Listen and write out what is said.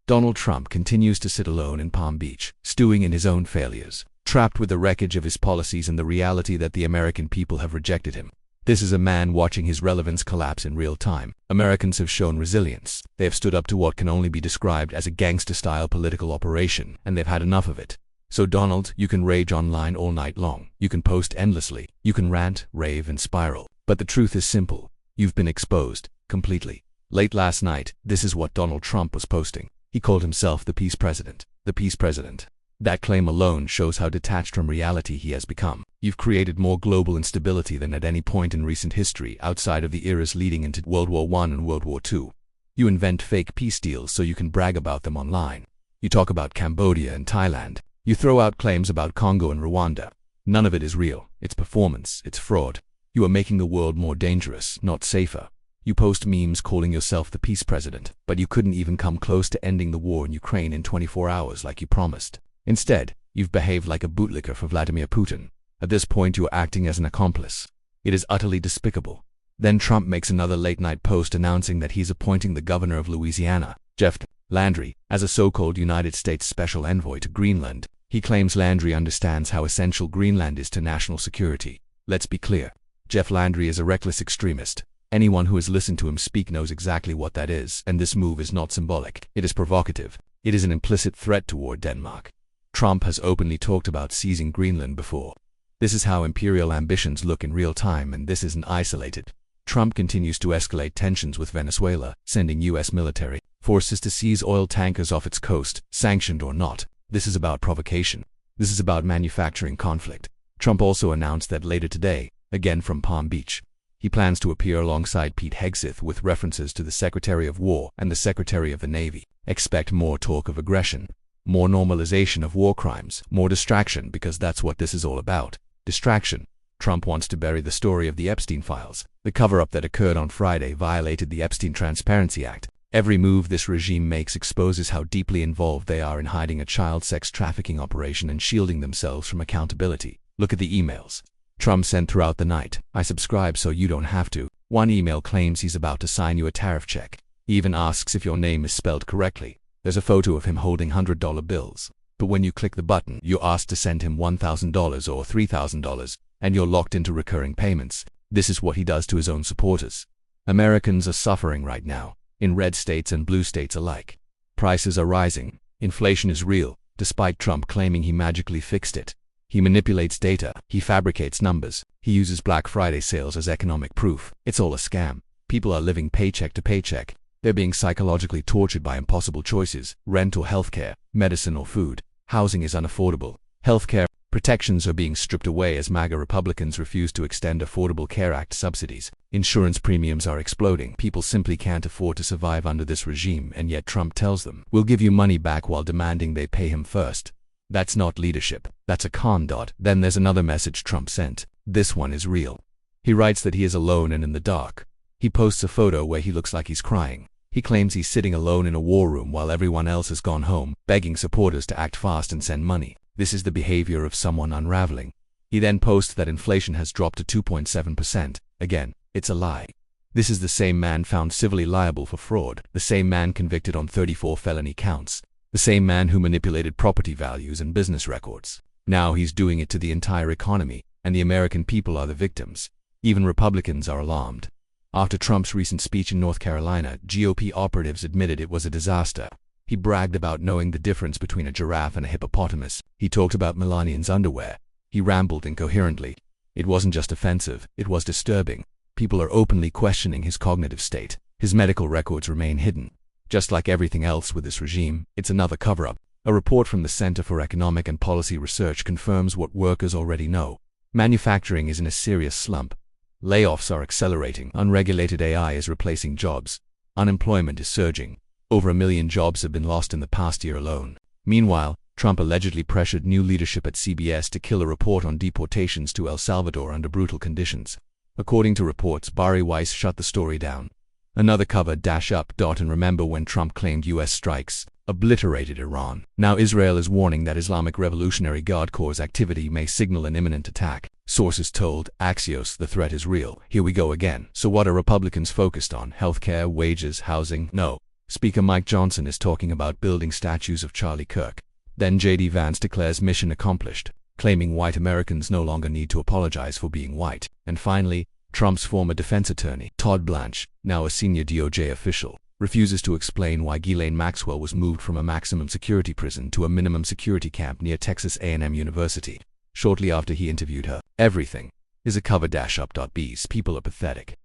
Donald Trump continues to sit alone in Palm Beach, stewing in his own failures, trapped with the wreckage of his policies and the reality that the American people have rejected him. This is a man watching his relevance collapse in real time. Americans have shown resilience. They have stood up to what can only be described as a gangster-style political operation, and they've had enough of it. So Donald, you can rage online all night long. You can post endlessly. You can rant, rave, and spiral. But the truth is simple. You've been exposed, completely. Late last night, this is what Donald Trump was posting. He called himself the Peace President. The Peace President. That claim alone shows how detached from reality he has become. You've created more global instability than at any point in recent history outside of the eras leading into World War I and World War II. You invent fake peace deals so you can brag about them online. You talk about Cambodia and Thailand. You throw out claims about Congo and Rwanda. None of it is real. It's performance. It's fraud. You are making the world more dangerous, not safer. You post memes calling yourself the Peace President, but you couldn't even come close to ending the war in Ukraine in 24 hours like you promised. Instead, you've behaved like a bootlicker for Vladimir Putin. At this point, you are acting as an accomplice. It is utterly despicable. Then Trump makes another late-night post announcing that he's appointing the governor of Louisiana, Jeff Landry, as a so-called United States Special Envoy to Greenland. He claims Landry understands how essential Greenland is to national security. Let's be clear. Jeff Landry is a reckless extremist. Anyone who has listened to him speak knows exactly what that is, and this move is not symbolic. It is provocative. It is an implicit threat toward Denmark. Trump has openly talked about seizing Greenland before. This is how imperial ambitions look in real time, and this isn't isolated. Trump continues to escalate tensions with Venezuela, sending U.S. military forces to seize oil tankers off its coast, sanctioned or not. This is about provocation. This is about manufacturing conflict. Trump also announced that later today, again from Palm Beach, he plans to appear alongside Pete Hegseth with references to the Secretary of War and the Secretary of the Navy. Expect more talk of aggression, more normalization of war crimes, more distraction, because that's what this is all about. Distraction. Trump wants to bury the story of the Epstein files. The cover-up that occurred on Friday violated the Epstein Transparency Act. Every move this regime makes exposes how deeply involved they are in hiding a child sex trafficking operation and shielding themselves from accountability. Look at the emails Trump sent throughout the night. I subscribe so you don't have to. One email claims he's about to sign you a tariff check. He even asks if your name is spelled correctly. There's a photo of him holding $100 bills. But when you click the button, you're asked to send him $1,000 or $3,000, and you're locked into recurring payments. This is what he does to his own supporters. Americans are suffering right now, in red states and blue states alike. Prices are rising. Inflation is real, despite Trump claiming he magically fixed it. He manipulates data. He fabricates numbers. He uses Black Friday sales as economic proof. It's all a scam. People are living paycheck to paycheck. They're being psychologically tortured by impossible choices: rent or healthcare, medicine or food. Housing is unaffordable. Healthcare protections are being stripped away as MAGA Republicans refuse to extend Affordable Care Act subsidies. Insurance premiums are exploding. People simply can't afford to survive under this regime, and yet Trump tells them, "We'll give you money back," while demanding they pay him first. That's not leadership. That's a con. Then there's another message Trump sent. This one is real. He writes that he is alone and in the dark. He posts a photo where he looks like he's crying. He claims he's sitting alone in a war room while everyone else has gone home, begging supporters to act fast and send money. This is the behavior of someone unraveling. He then posts that inflation has dropped to 2.7%. Again, it's a lie. This is the same man found civilly liable for fraud, the same man convicted on 34 felony counts, the same man who manipulated property values and business records. Now he's doing it to the entire economy, and the American people are the victims. Even Republicans are alarmed. After Trump's recent speech in North Carolina, GOP operatives admitted it was a disaster. He bragged about knowing the difference between a giraffe and a hippopotamus. He talked about Melania's underwear. He rambled incoherently. It wasn't just offensive, it was disturbing. People are openly questioning his cognitive state. His medical records remain hidden. Just like everything else with this regime, it's another cover-up. A report from the Center for Economic and Policy Research confirms what workers already know. Manufacturing is in a serious slump. Layoffs are accelerating. Unregulated AI is replacing jobs. Unemployment is surging. Over 1 million jobs have been lost in the past year alone. Meanwhile, Trump allegedly pressured new leadership at CBS to kill a report on deportations to El Salvador under brutal conditions. According to reports, Bari Weiss shut the story down. Another cover up. And remember when Trump claimed U.S. strikes obliterated Iran. Now Israel is warning that Islamic Revolutionary Guard Corps' activity may signal an imminent attack. Sources told Axios the threat is real. Here we go again. So what are Republicans focused on? Healthcare, wages, housing? No. Speaker Mike Johnson is talking about building statues of Charlie Kirk. Then J.D. Vance declares mission accomplished, claiming white Americans no longer need to apologize for being white. And finally, Trump's former defense attorney, Todd Blanche, now a senior DOJ official, refuses to explain why Ghislaine Maxwell was moved from a maximum security prison to a minimum security camp near Texas A&M University shortly after he interviewed her. Everything is a cover-up. These people are pathetic.